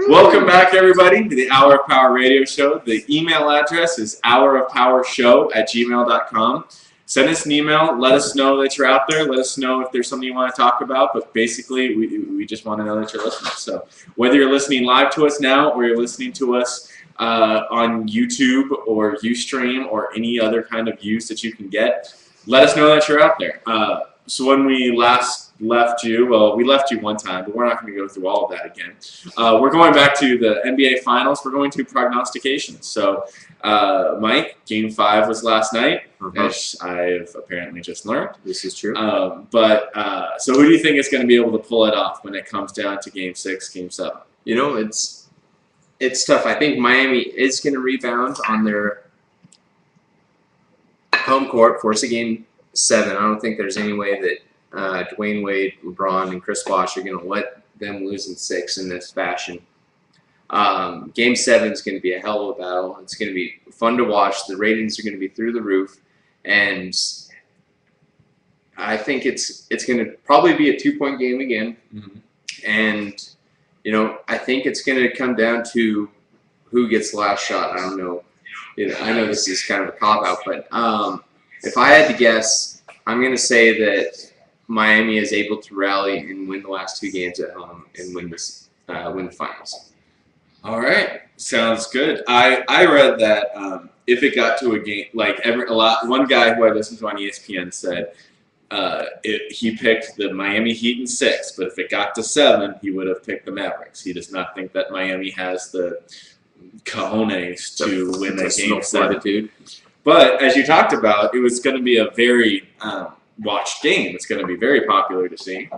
Welcome back, everybody, to the Hour of Power radio show. The email address is hourofpowershow@gmail.com. Send us an email. Let us know that you're out there. Let us know if there's something you want to talk about. But basically, we just want to know that you're listening. So whether you're listening live to us now or you're listening to us on YouTube or Ustream or any other kind of use that you can get, let us know that you're out there. So when we last left you, well, we left you one time, but we're not going to go through all of that again. We're going back to the NBA Finals. We're going to prognostications. So, Mike, Game 5 was last night, as I've apparently just learned. This is true. So who do you think is going to be able to pull it off when it comes down to Game 6, Game 7? You know, it's tough. I think Miami is going to rebound on their home court, force a Game 7. I don't think there's any way that Dwayne Wade, LeBron, and Chris Bosh are going to let them lose in 6 in this fashion. Game 7 is going to be a hell of a battle. It's going to be fun to watch. The ratings are going to be through the roof, and I think it's going to probably be a 2-point game again. And you know, I think it's going to come down to who gets the last shot. I don't know. I know this is kind of a cop-out, but if I had to guess, I'm going to say that Miami is able to rally and win the last 2 games at home and win the finals. All right, sounds good. I read that if it got to a game, like one guy who I listened to on ESPN said he picked the Miami Heat in 6, but if it got to 7, he would have picked the Mavericks. He does not think that Miami has the cojones to win that game 7. But as you talked about, it was going to be a very watched game. It's going to be very popular to see.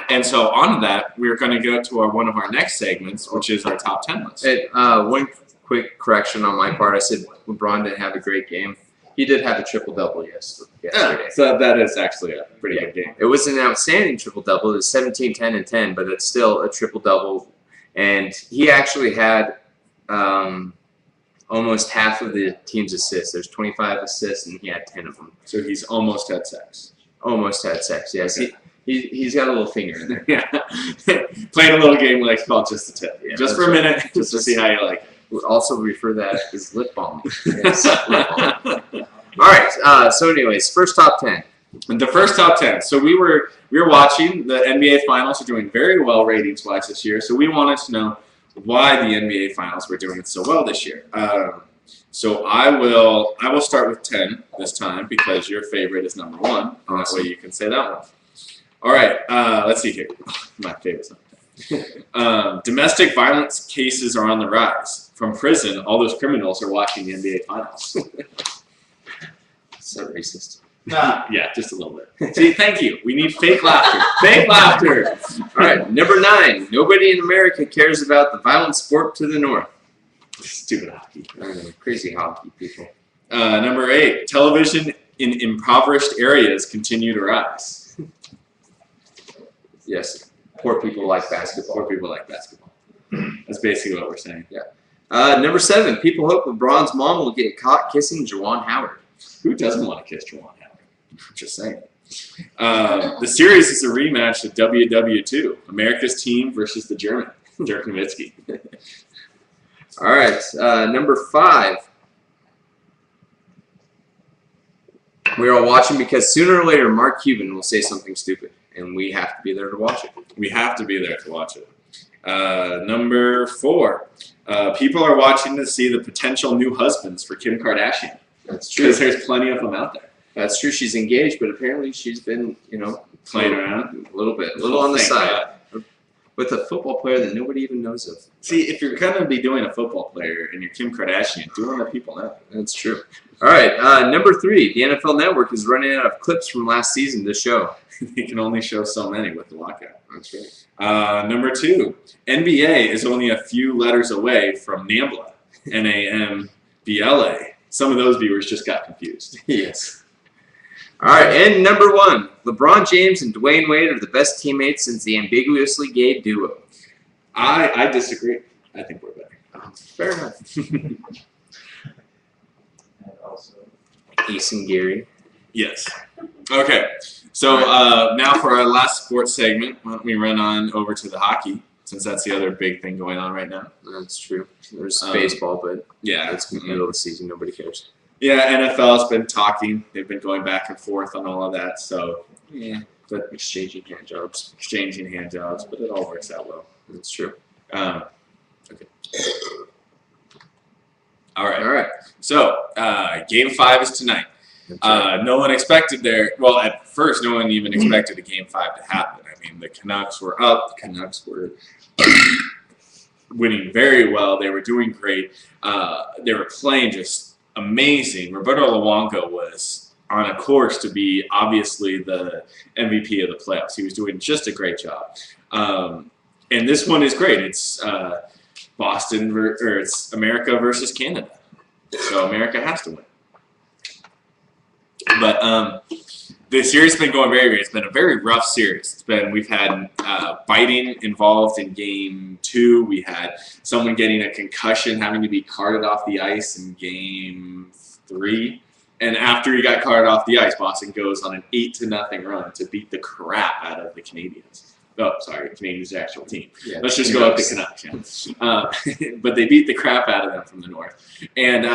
And so on that, we're going to go to one of our next segments, which is our top 10 list. One quick correction on my part. I said LeBron didn't have a great game. He did have a triple-double yesterday. So that is actually a pretty good game. It was an outstanding triple-double. It was 17, 10, and 10, but it's still a triple-double. And he actually had almost half of the team's assists. There's 25 assists, and he had 10 of them. So he's almost had sex. Almost had sex, yes. Okay. He's got a little finger in there. Yeah. Playing a little game like called Just a Tip. Yeah, just for a minute, just to see how you like it. We'll also refer that as lip balm. Yes, lip balm. All right, so anyways, first top 10. The first top 10. So we were watching the NBA Finals. Are doing very well ratings-wise this year. So we wanted to know why the NBA Finals were doing so well this year. So I will start with 10 this time because your favorite is number 1. And that way you can say that one. All right, let's see here. My favorite's number 10. Domestic violence cases are on the rise. From prison, all those criminals are watching the NBA Finals. So racist. Yeah, just a little bit. See, thank you. We need fake laughter. Fake laughter. All right, number 9. Nobody in America cares about the violent sport to the north. Stupid hockey. Crazy hockey people. Number 8. Television in impoverished areas continue to rise. Yes. Poor people like basketball. Poor people like basketball. That's basically what we're saying. Yeah. Number 7. People hope LeBron's mom will get caught kissing Juwan Howard. Who doesn't want to kiss Juwan Howard? Just saying. The series is a rematch of WW2, America's team versus the German, Dirk Nowitzki. All right, number 5. We're all watching because sooner or later Mark Cuban will say something stupid, and we have to be there to watch it. We have to be there to watch it. Number 4. People are watching to see the potential new husbands for Kim Kardashian. That's true. Because there's plenty of them out there. That's true. She's engaged, but apparently she's been, playing around a little bit, a little on the side. With a football player that nobody even knows of. See, if you're going to be doing a football player and you're Kim Kardashian, do it let people know. That's true. All right, number 3. The NFL Network is running out of clips from last season to show. They can only show so many with the lockout. That's right. Number 2. NBA is only a few letters away from NAMBLA. NAMBLA. Some of those viewers just got confused. Yes. All right, and number 1. LeBron James and Dwayne Wade are the best teammates since the ambiguously gay duo. I disagree. I think we're better. Fair enough. And also, Ace and Gary. Yes. Okay. So now for our last sports segment, why don't we run on over to the hockey. since that's the other big thing going on right now. That's true. There's baseball, but Yeah, it's middle of the season. Nobody cares. Yeah, NFL's been talking. They've been going back and forth on all of that. So, yeah, But exchanging hand jobs. but it all works out well. That's true. Okay. All right. So, Game 5 is tonight. No one expected well, at first, no one even expected a Game 5 to happen. I mean, the Canucks were up. The Canucks were winning very well. They were doing great. They were playing just amazing. Roberto Luongo was on a course to be obviously the MVP of the playoffs. He was doing just a great job. And this one is great. It's it's America versus Canada. So America has to win. But the series has been going very great. It's been a very rough series. We've had fighting involved in Game 2. We had someone getting a concussion, having to be carted off the ice in Game 3. And after he got carted off the ice, Boston goes on an 8-0 run to beat the crap out of the Canadians. Oh, sorry, Canadians' actual team. Yeah, let's just go up to Canucks. Yeah. But they beat the crap out of them from the north. And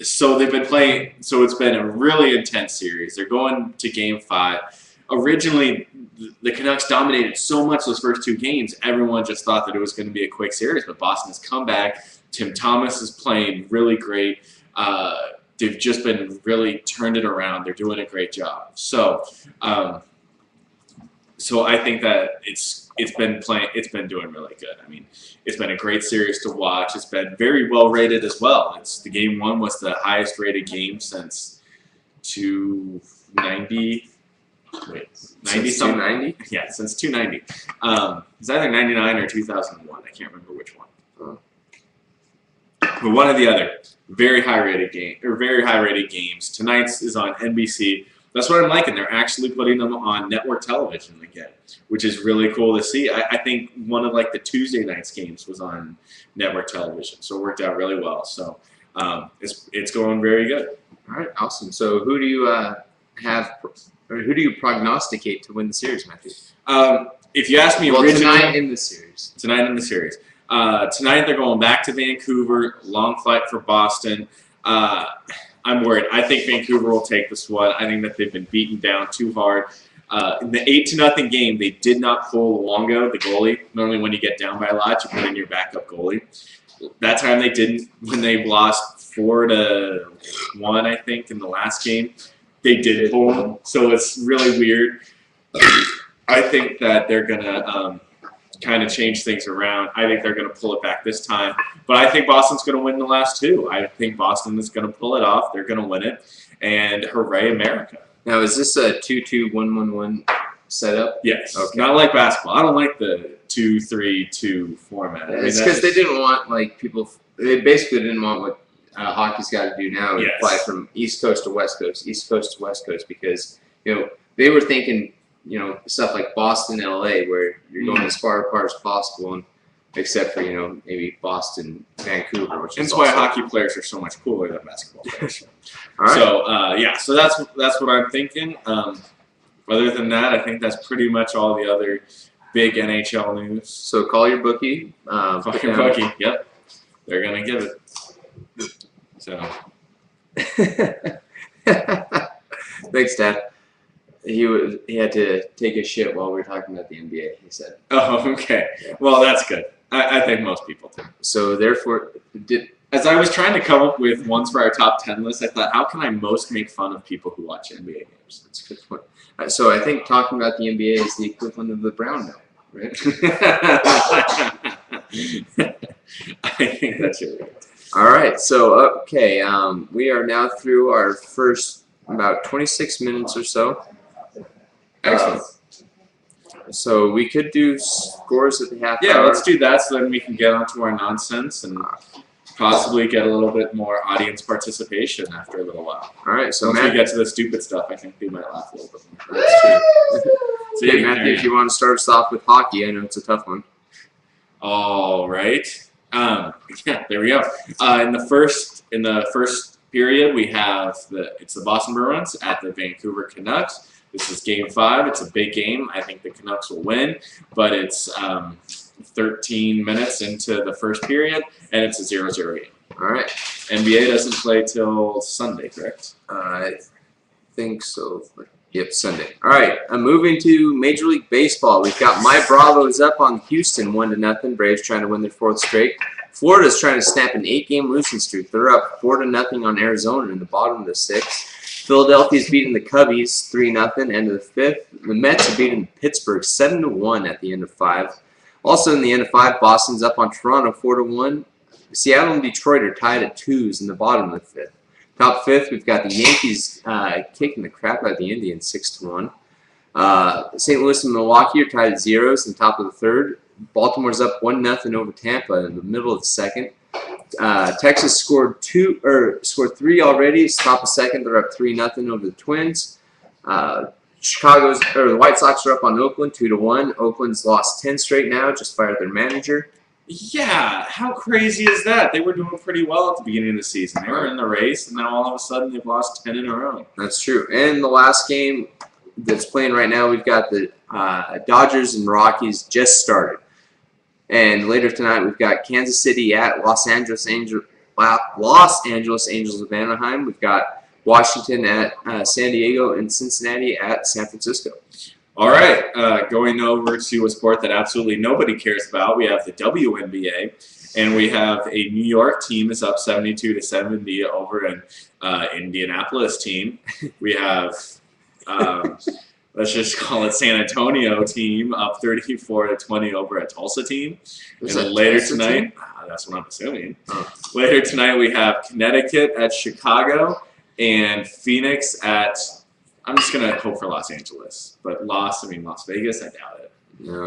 so they've been playing. So it's been a really intense series. They're going to Game 5. Originally, the Canucks dominated so much those first 2 games. Everyone just thought that it was going to be a quick series. But Boston has come back. Tim Thomas is playing really great. They've just been really turned it around. They're doing a great job. So I think that it's been doing really good. I mean, it's been a great series to watch. It's been very well rated as well. The Game 1 was the highest rated game since 290. Wait, 90 something? 290? Yeah, since 290. It's either 99 or 2001. I can't remember which one. But one or the other. Very high rated games. Tonight's is on NBC. That's what I'm liking. They're actually putting them on network television again, which is really cool to see. I think one of the Tuesday nights games was on network television, so it worked out really well. So it's going very good. All right, awesome. So who do you who do you prognosticate to win the series, Matthew? If you ask me, tonight in the series. Tonight they're going back to Vancouver. Long flight for Boston. I'm worried. I think Vancouver will take this one. I think that they've been beaten down too hard. In the 8-0 game, they did not pull Luongo, the goalie. Normally when you get down by a lot, you put in your backup goalie. That time they didn't. When they lost 4-1, I think, in the last game, they did pull him. So it's really weird. I think that they're going to kind of change things around. I think they're going to pull it back this time. But I think Boston's going to win the last 2. I think Boston is going to pull it off. They're going to win it. And hooray, America. Now, is this a 2-2-1-1-1 setup? Yes. Okay. Not like basketball. I don't like the 2-3-2 format. It's because they didn't want, people... They basically didn't want what hockey's got to do now. Yes. Fly from East Coast to West Coast, East Coast to West Coast, because, they were thinking... stuff like Boston, LA, where you're going as far apart as possible, and except for maybe Boston, Vancouver, which is why hockey players are so much cooler than basketball players. All right. So that's what I'm thinking. Other than that, I think that's pretty much all the other big NHL news. So call your bookie. Call your bookie. Yep, they're gonna give it. So. Thanks, Dad. He had to take a shit while we were talking about the NBA, he said. Oh, okay. Yeah. Well, that's good. I think most people do. So, therefore, as I was trying to come up with ones for our top 10 list, I thought, how can I most make fun of people who watch NBA games? That's a good point. So, I think talking about the NBA is the equivalent of the brown note, right? I think that's right. All right. So, okay. We are now through our first about 26 minutes or so. Excellent. So we could do scores at the half hour. Yeah, let's do that so then we can get onto our nonsense and possibly get a little bit more audience participation after a little while. All right, so once we get to the stupid stuff, I think they might laugh a little bit more. That's true. So yeah, Matthew, if you want to start us off with hockey, I know it's a tough one. All right. Yeah, there we go. In the first period, we have it's the Boston Bruins at the Vancouver Canucks. This is Game 5. It's a big game. I think the Canucks will win, but it's 13 minutes into the first period, and it's a 0-0 game. All right. NBA doesn't play till Sunday, correct? I think so. Yep, Sunday. All right. I'm moving to Major League Baseball. We've got my Bravos up on Houston 1-0. Braves trying to win their 4th straight. Florida's trying to snap an 8-game losing streak. They're up 4-0 on Arizona in the bottom of the 6th. Philadelphia's beating the Cubbies 3-0 end of the 5th. The Mets are beating Pittsburgh 7-1 at the end of 5. Also in the end of 5, Boston's up on Toronto 4-1. Seattle and Detroit are tied at 2s in the bottom of the 5th. Top 5th, we've got the Yankees kicking the crap out of the Indians 6-1. St. Louis and Milwaukee are tied at 0s in the top of the 3rd. Baltimore's up 1-0 over Tampa in the middle of the 2nd. Texas scored 3 already. It's top of 2nd. They're up 3-0 over the Twins. The White Sox are up on Oakland 2-1. Oakland's lost 10 straight now. Just fired their manager. Yeah, how crazy is that? They were doing pretty well at the beginning of the season. They were in the race, and now all of a sudden they've lost 10 in a row. That's true. And the last game that's playing right now, we've got the Dodgers and Rockies just started. And later tonight, we've got Kansas City at Los Angeles Angels of Anaheim. We've got Washington at San Diego and Cincinnati at San Francisco. All right, going over to a sport that absolutely nobody cares about. We have the WNBA, and we have a New York team is up 72-70 over an Indianapolis team. We have, let's just call it San Antonio team up 34-20 over a Tulsa team. And then later tonight, that's what I'm assuming. Later tonight, we have Connecticut at Chicago and Phoenix at. I'm just gonna hope for Los Angeles, but Las Vegas, I doubt it. No,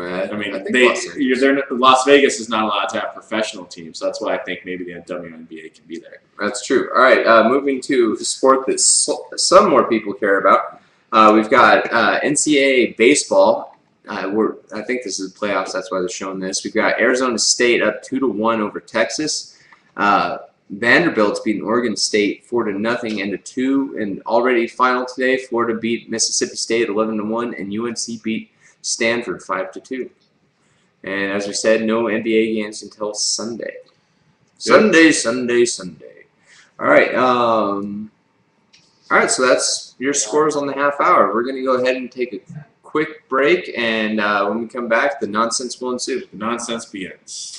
Las Vegas is not allowed to have professional teams, so that's why I think maybe the WNBA can be there. That's true. All right, moving to a sport that some more people care about. We've got NCAA baseball. I think this is the playoffs. That's why they're showing this. We've got Arizona State up 2-1 over Texas. Vanderbilt's beating Oregon State 4-0 into 2, and already final today. Florida beat Mississippi State 11-1, and UNC beat Stanford 5-2. And as we said, no NBA games until Sunday. Sunday. All right. All right. So that's your scores on the half hour. We're going to go ahead and take a quick break, and when we come back, the nonsense will ensue. The nonsense begins.